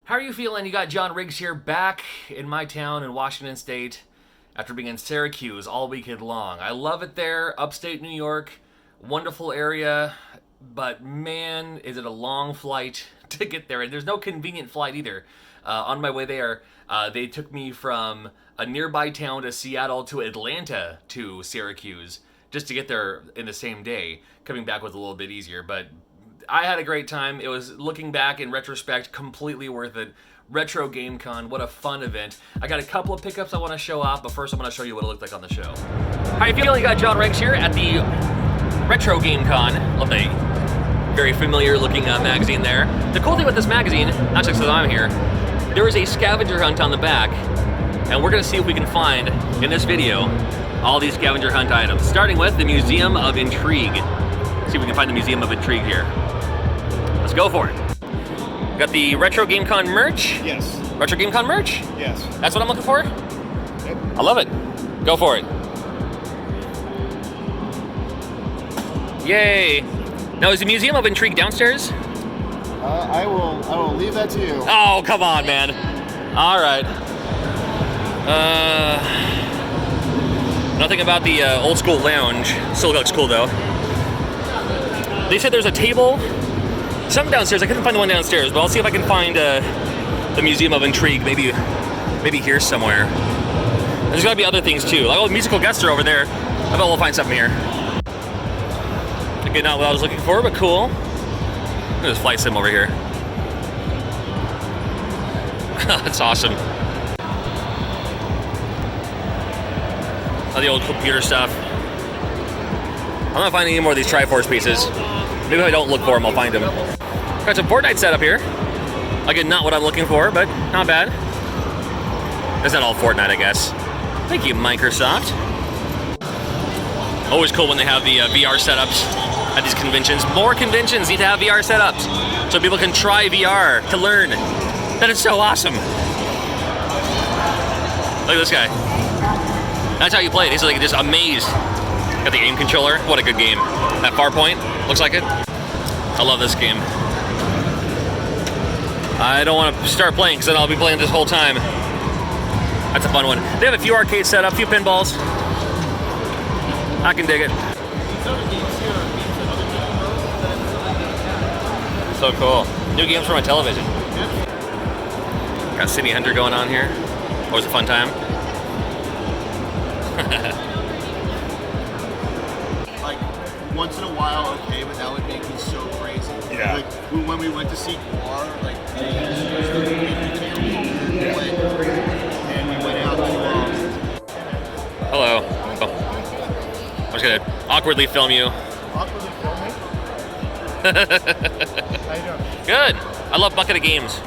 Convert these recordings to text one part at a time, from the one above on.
How are you feeling? You got John RIGGS here back in my town in Washington State after being in Syracuse all weekend long. I love it there, upstate New York, wonderful area, but man, is it a long flight to get there. And there's no convenient flight either. On my way there, they took me from a nearby town to Seattle to Atlanta to Syracuse just to get there in the same day. Coming back was a little bit easier, but I had a great time. It was, looking back in retrospect, completely worth it. RetroGameCon, what a fun event. I got a couple of pickups I want to show off, but first I'm going to show you what it looked like on the show. How you feeling? You got John RIGGS here at the RetroGameCon. Love the very familiar looking magazine there. The cool thing with this magazine, not just because I'm here, there is a scavenger hunt on the back, and we're going to see if we can find, in this video, all these scavenger hunt items, starting with the Museum of Intrigue. See if we can find the Museum of Intrigue here. Let's go for it. Got the RetroGameCon merch? Yes. RetroGameCon merch? Yes. That's what I'm looking for? Yep. I love it. Go for it. Yay. Now, is the Museum of Intrigue downstairs? I will leave that to you. Oh, come on, man. All right. Nothing about the old school lounge. Still looks cool, though. They said there's a table, something downstairs. I couldn't find the one downstairs, but I'll see if I can find the Museum of Intrigue. Maybe here somewhere. There's got to be other things too. Like, oh, musical guests are over there. I bet we'll find something here. Again, not what I was looking for, but cool. There's a flight sim over here. That's awesome. All the old computer stuff. I'm not finding any more of these Triforce pieces. Maybe if I don't look for them, I'll find them. Got some Fortnite setup here. Again, not what I'm looking for, but not bad. That's not all Fortnite, I guess. Thank you, Microsoft. Always cool when they have the VR setups at these conventions. More conventions need to have VR setups so people can try VR to learn. That is so awesome. Look at this guy. That's how you play it. He's like just amazed. Got the aim controller. What a good game. That Farpoint, looks like it. I love this game. I don't want to start playing because then I'll be playing this whole time. That's a fun one. They have a few arcades set up, a few pinballs. I can dig it. So cool. New games for my television. Got City Hunter going on here. Always a fun time. Like, once in a while, okay, but that would make me so crazy. Yeah. Like, when we went to see Guar, like, James was the and we went out to, Hello. Oh. I'm just gonna awkwardly film you. Awkwardly film me? How you doing? Good. I love Bucket of Games.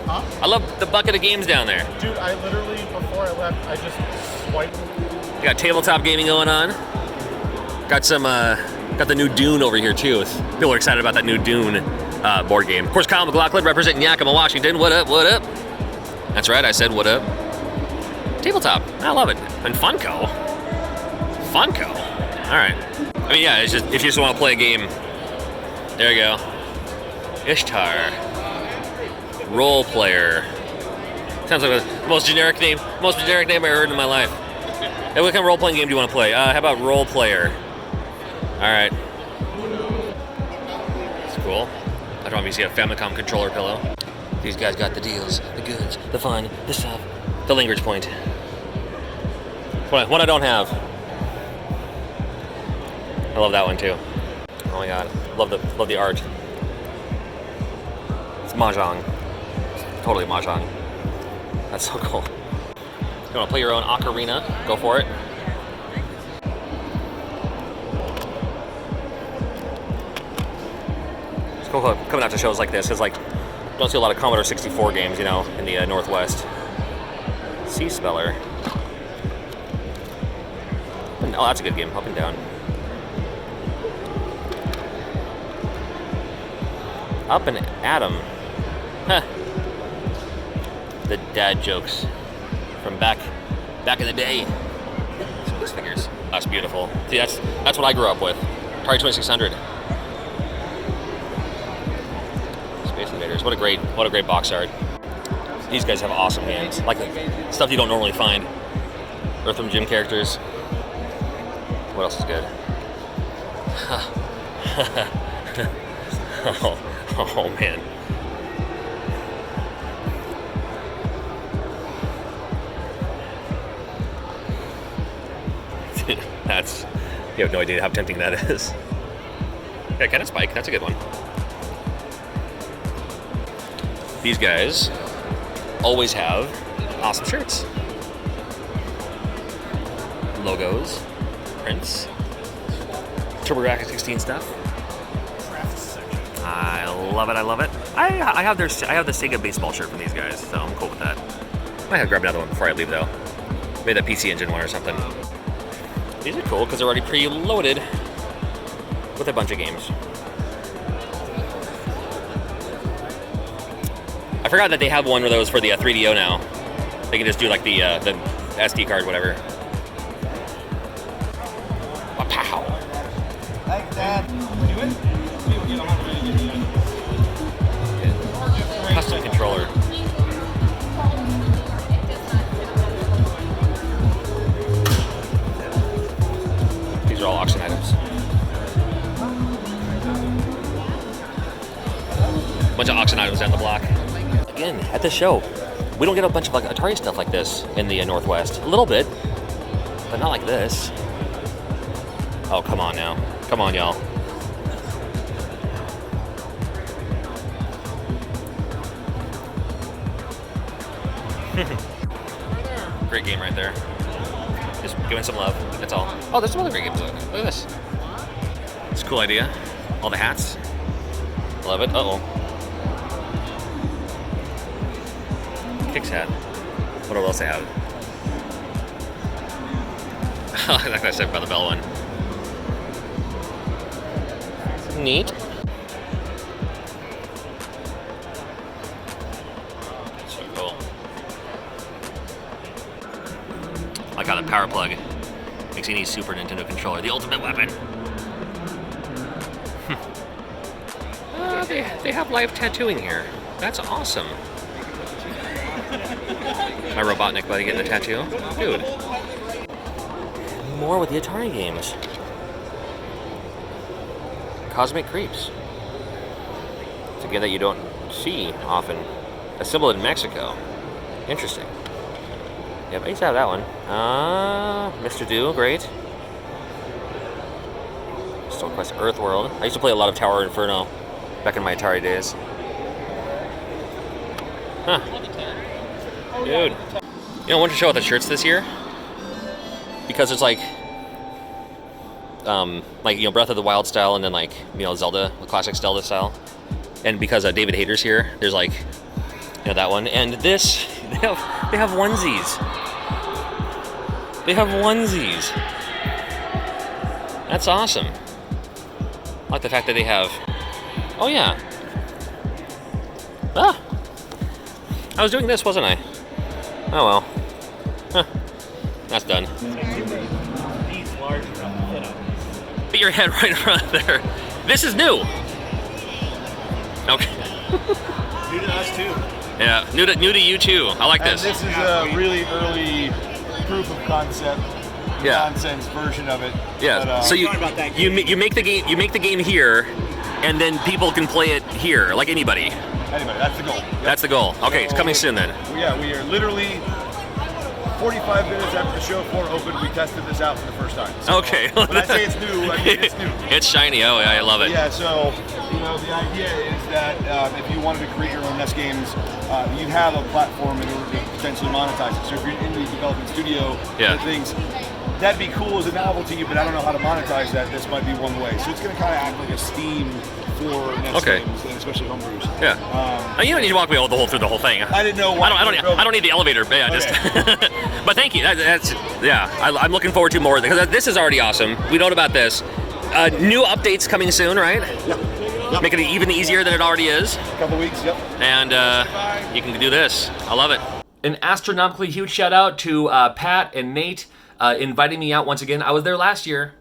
Huh? I love the Bucket of Games down there. Dude, I literally, before I left, I just swiped. You got tabletop gaming going on. Got some, got the new Dune over here too. People are excited about that new Dune board game. Of course, Kyle McLaughlin representing Yakima, Washington. What up, what up? That's right, I said what up. Tabletop, I love it. And Funko. Funko. All right. I mean, yeah, it's just, if you just want to play a game, there you go. Ishtar. Role player. Sounds like the most generic name I ever heard in my life. Hey, what kind of role-playing game do you want to play? How about Role Player? All right. That's cool. I'd obviously see a Famicom controller pillow. These guys got the deals, the goods, the fun, the stuff. The language point. One I don't have. I love that one too. Oh my god, love the art. It's Mahjong. Totally Mahjong. That's so cool. You want to play your own ocarina? Go for it. It's cool coming out to shows like this because, like, you don't see a lot of Commodore 64 games, you know, in the Northwest. Sea Speller. Oh, that's a good game. Up and down. Up and Atom. Huh. The dad jokes from back in the day. These figures. That's beautiful. See, that's what I grew up with. Atari 2600. Space Invaders. What a great box art. These guys have awesome hands. Like, stuff you don't normally find. Earthworm Jim characters. What else is good? oh man. That's... You have no idea how tempting that is. Yeah, kind of Spike. That's a good one. These guys always have awesome shirts. Logos, prints, TurboGrafx 16 stuff. I love it. I love it. I have the Sega baseball shirt from these guys, so I'm cool with that. Might have to grab another one before I leave though. Maybe that PC Engine one or something. These are cool because they're already pre-loaded with a bunch of games. I forgot that they have one of those for the 3DO now. They can just do like the SD card, whatever. Pow! Thanks, Dad. Custom controller. These are all auction items. Bunch of auction items down the block. Again, at the show, we don't get a bunch of like Atari stuff like this in the Northwest. A little bit, but not like this. Oh, come on now. Come on, y'all. Great game right there. Just giving some love, that's all. Oh, there's some other great games. Look at this. It's a cool idea. All the hats. Love it. Uh-oh. Kicks hat. What else I have? Like I said about the bell one. Neat. So cool. I like how the power plug makes any Super Nintendo controller the ultimate weapon. They have live tattooing here. That's awesome. My Robotnik buddy getting a tattoo? Dude. More with the Atari games. Cosmic Creeps. It's a game that you don't see often. Assembled in Mexico. Interesting. Yep, I used to have that one. Mr. Do, great. Stone Quest Earthworld. I used to play a lot of Tower Inferno back in my Atari days. Huh. Dude. You know, I wanted to show out the shirts this year because it's like Breath of the Wild style, and then like, Zelda, the classic Zelda style. And because David Hayter's here, there's like, that one. And this, they have onesies. They have onesies. That's awesome. I like the fact that they have, oh yeah. I was doing this, wasn't I? Oh well. Huh. That's done. Put your head right in front of there. This is new. Okay. New to us too. Yeah, new to you too. I like this. And this is a really early proof of concept, nonsense version of it. Yeah. But, so you make the game here, and then people can play it here, like anybody. Anyway, that's the goal. Yep. That's the goal. Okay, it's coming soon then. Yeah, we are literally 45 minutes after the show floor opened. We tested this out for the first time. So okay. When I say it's new, I mean it's new. It's shiny. Oh, yeah, I love it. Yeah. So the idea is that if you wanted to create your own NES games, you'd have a platform in order to potentially monetize it. So if you're in the development studio, things. That'd be cool as a novelty, but I don't know how to monetize that. This might be one way. So it's going to kind of act like a Steam for NES games, and especially homebrews. Yeah. You don't need to walk me through the whole thing. I didn't know. I don't need the elevator. But yeah, just. But thank you. I'm looking forward to more because this is already awesome. We know about this. New updates coming soon, right? Yep. Making it even easier than it already is. A couple weeks. Yep. And you can do this. I love it. An astronomically huge shout out to Pat and Nate. Inviting me out once again. I was there last year.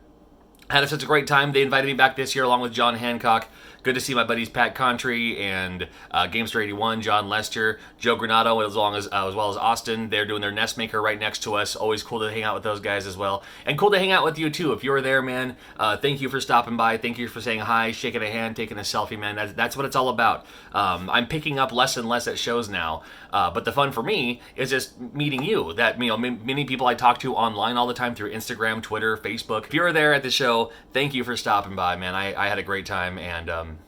Had such a great time. They invited me back this year along with John Hancock. Good to see my buddies Pat Contry and Gamester81, John Lester, Joe Granato, as well as Austin. They're doing their Nest Maker right next to us. Always cool to hang out with those guys as well. And cool to hang out with you too. If you were there, man, thank you for stopping by. Thank you for saying hi, shaking a hand, taking a selfie, man. That's what it's all about. I'm picking up less and less at shows now. But the fun for me is just meeting you. That, you know, many people I talk to online all the time through Instagram, Twitter, Facebook. If you were there at the show, thank you for stopping by, man. I had a great time, and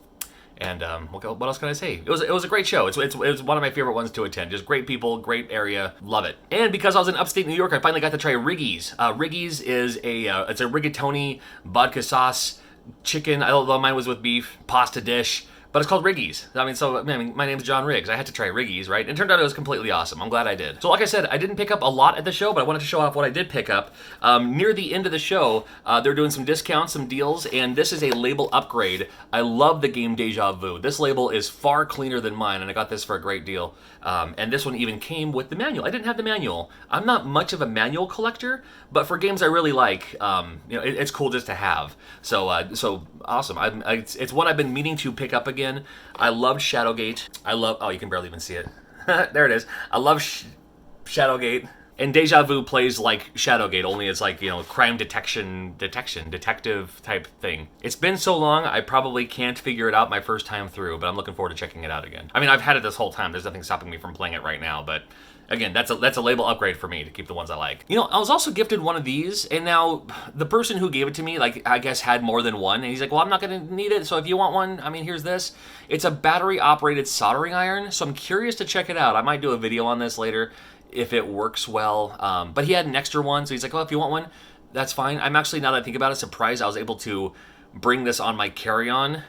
what else can I say? It was a great show. It was one of my favorite ones to attend. Just great people, great area, love it. And because I was in upstate New York, I finally got to try RIGGS. RIGGS is it's a rigatoni vodka sauce chicken. Although mine was with beef pasta dish. But it's called RIGGS. I mean, my name's John Riggs. I had to try RIGGS, right? And it turned out it was completely awesome. I'm glad I did. So like I said, I didn't pick up a lot at the show, but I wanted to show off what I did pick up. Near the end of the show, they're doing some discounts, some deals, and this is a label upgrade. I love the game Deja Vu. This label is far cleaner than mine, and I got this for a great deal. And this one even came with the manual. I didn't have the manual. I'm not much of a manual collector, but for games I really like, it's cool just to have. So awesome. It's one I've been meaning to pick up again. I loved Shadowgate. Oh, you can barely even see it. There it is. I love Shadowgate. And Deja Vu plays like Shadowgate, only it's like, crime detective type thing. It's been so long, I probably can't figure it out my first time through, but I'm looking forward to checking it out again. I mean, I've had it this whole time. There's nothing stopping me from playing it right now, but again, that's a label upgrade for me to keep the ones I like. I was also gifted one of these, and now the person who gave it to me, I guess had more than one, and he's like, well, I'm not gonna need it, so if you want one, I mean, here's this. It's a battery-operated soldering iron, so I'm curious to check it out. I might do a video on this later if it works well, but he had an extra one, so he's like, well, if you want one, that's fine. I'm actually, now that I think about it, surprised I was able to bring this on my carry-on.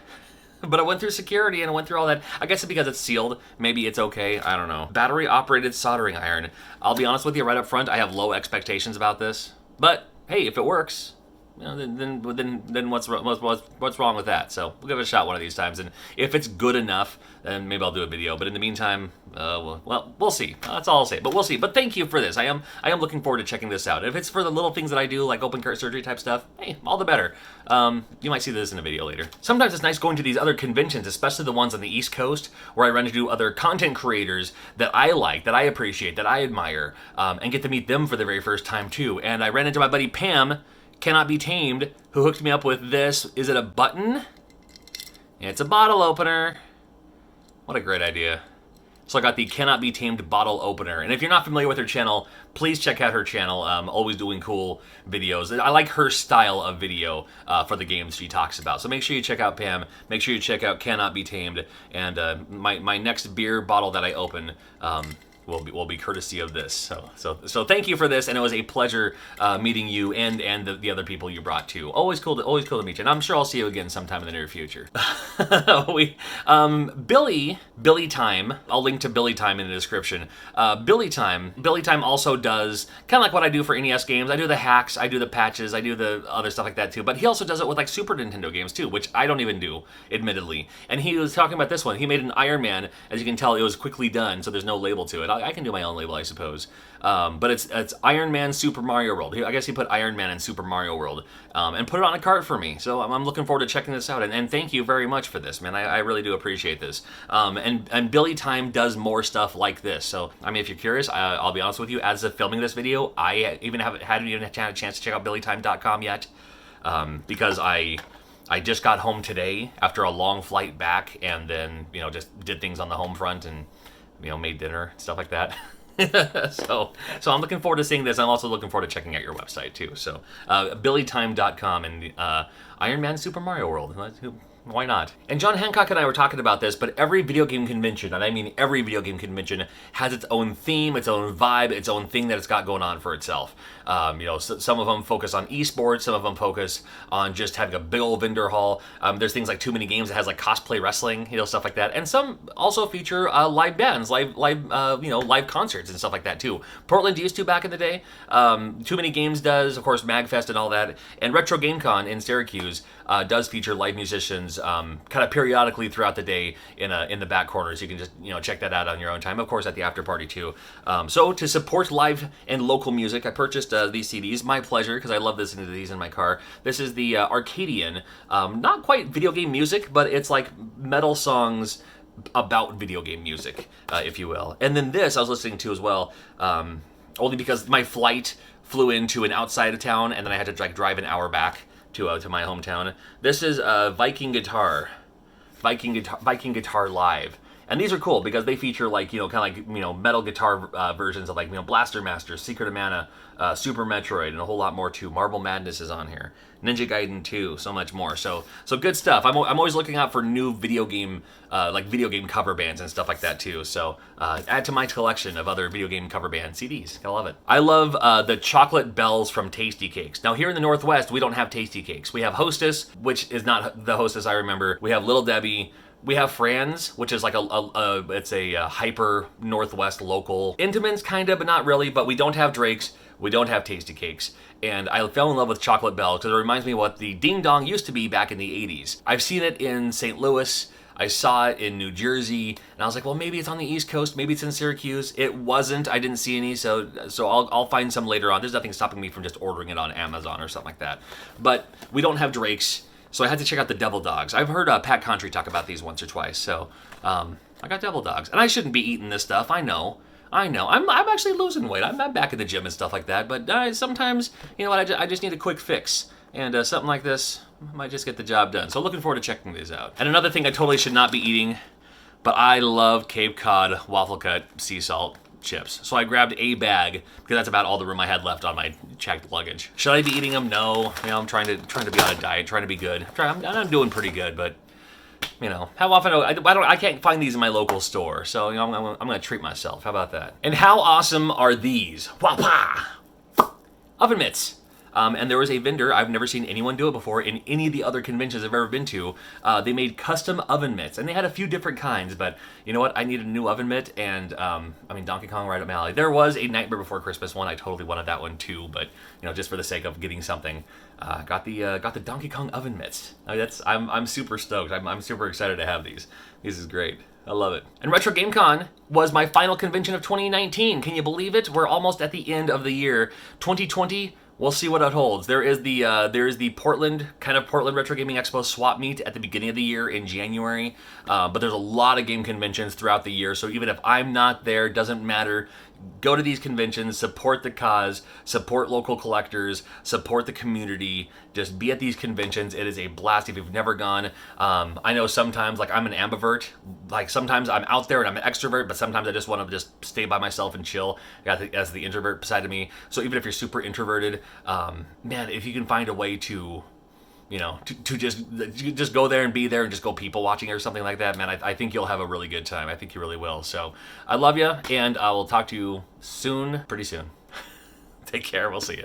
But I went through security and I went through all that. I guess it's because it's sealed. Maybe it's okay. I don't know. Battery-operated soldering iron. I'll be honest with you right up front. I have low expectations about this. But hey, if it works, then what's wrong with that? So we'll give it a shot one of these times. And if it's good enough, then maybe I'll do a video. But in the meantime, we'll see. That's all I'll say. But we'll see. But thank you for this. I am looking forward to checking this out. If it's for the little things that I do, like open heart surgery type stuff, hey, all the better. You might see this in a video later. Sometimes it's nice going to these other conventions, especially the ones on the East Coast, where I run into other content creators that I like, that I appreciate, that I admire, and get to meet them for the very first time too. And I ran into my buddy Pam, Cannot Be Tamed, who hooked me up with this. Is it a button? It's a bottle opener. What a great idea. So I got the Cannot Be Tamed bottle opener. And if you're not familiar with her channel, please check out her channel. Always doing cool videos. I like her style of video for the games she talks about. So make sure you check out Pam. Make sure you check out Cannot Be Tamed. And my next beer bottle that I open will be courtesy of this. So thank you for this, and it was a pleasure meeting you and the other people you brought too. Always cool to meet you, and I'm sure I'll see you again sometime in the near future. Billy Time. I'll link to Billy Time in the description. Billy Time also does kind of like what I do for NES games. I do the hacks, I do the patches, I do the other stuff like that too. But he also does it with like Super Nintendo games too, which I don't even do, admittedly. And he was talking about this one. He made an Iron Man. As you can tell, it was quickly done, so there's no label to it. I can do my own label, I suppose. But it's Iron Man Super Mario World. I guess he put Iron Man in Super Mario World and put it on a cart for me. So I'm looking forward to checking this out. And thank you very much for this, man. I really do appreciate this. And Billy Time does more stuff like this. So, I mean, if you're curious, I'll be honest with you, as of filming this video, I hadn't even had a chance to check out BillyTime.com yet because I just got home today after a long flight back, and then, just did things on the home front and, made dinner, stuff like that. So I'm looking forward to seeing this. I'm also looking forward to checking out your website too. So BillyTime.com and Iron Man Super Mario World. Why not? And John Hancock and I were talking about this, but every video game convention, and I mean every video game convention, has its own theme, its own vibe, its own thing that it's got going on for itself. Some of them focus on esports, some of them focus on just having a big old vendor hall. There's things like Too Many Games that has like cosplay wrestling, stuff like that. And some also feature live bands, live concerts and stuff like that too. Portland used to back in the day. Too Many Games does, of course, MagFest and all that. And RetroGameCon in Syracuse does feature live musicians conventions kind of periodically throughout the day in the back corners. You can just check that out on your own time. Of course, at the after party too. So to support live and local music, I purchased these CDs. My pleasure, because I love listening to these in my car. This is the Arcadian, not quite video game music, but it's like metal songs about video game music, if you will. And then this I was listening to as well, only because my flight flew into an outside of town, and then I had to drive an hour back to my hometown. This is Viking Guitar Live. And these are cool because they feature like, kind of like, metal guitar versions of like, Blaster Master, Secret of Mana, Super Metroid, and a whole lot more too. Marble Madness is on here. Ninja Gaiden 2, so much more. So good stuff. I'm always looking out for new video game cover bands and stuff like that too. So add to my collection of other video game cover band CDs. I love it. I love the chocolate bells from Tasty Cakes. Now here in the Northwest, we don't have Tasty Cakes. We have Hostess, which is not the Hostess I remember. We have Little Debbie. We have Franz, which is like it's a hyper Northwest local. Intamin's kind of, but not really. But we don't have Drake's. We don't have Tasty Cakes. And I fell in love with Chocolate Bell because it reminds me of what the Ding Dong used to be back in the 80s. I've seen it in St. Louis. I saw it in New Jersey, and I was like, well, maybe it's on the East Coast, maybe it's in Syracuse. It wasn't. I didn't see any, so I'll find some later on. There's nothing stopping me from just ordering it on Amazon or something like that. But we don't have Drake's. So I had to check out the Devil Dogs. I've heard Pat Country talk about these once or twice. So I got Devil Dogs. And I shouldn't be eating this stuff. I know. I'm actually losing weight. I'm back in the gym and stuff like that. But sometimes, I just need a quick fix. And something like this might just get the job done. So looking forward to checking these out. And another thing I totally should not be eating, but I love Cape Cod waffle cut sea salt chips. So I grabbed a bag because that's about all the room I had left on my checked luggage. Should I be eating them? No. I'm trying to be on a diet, trying to be good. I'm doing pretty good, but how often I can't find these in my local store. So I'm going to treat myself. How about that? And how awesome are these? Wapa! Oven mitts. And there was a vendor, I've never seen anyone do it before in any of the other conventions I've ever been to. They made custom oven mitts, and they had a few different kinds, but you know what? I needed a new oven mitt, and Donkey Kong right up my alley. There was a Nightmare Before Christmas one. I totally wanted that one too, but just for the sake of getting something, got the Donkey Kong oven mitts. I'm super stoked. I'm super excited to have these. This is great. I love it. And RetroGameCon was my final convention of 2019. Can you believe it? We're almost at the end of the year. 2020. We'll see what it holds. There is the Portland Retro Gaming Expo swap meet at the beginning of the year in January. But there's a lot of game conventions throughout the year. So even if I'm not there, doesn't matter. Go to these conventions, support the cause, support local collectors, support the community. Just be at these conventions. It is a blast if you've never gone. I know sometimes, like, I'm an ambivert. Like, sometimes I'm out there and I'm an extrovert, but sometimes I just want to just stay by myself and chill. As the introvert side of me. So even if you're super introverted, man, if you can find a way to to just go there and be there and just go people watching or something like that, man, I think you'll have a really good time. I think you really will. So I love you, and I will talk to you soon, pretty soon. Take care. We'll see you.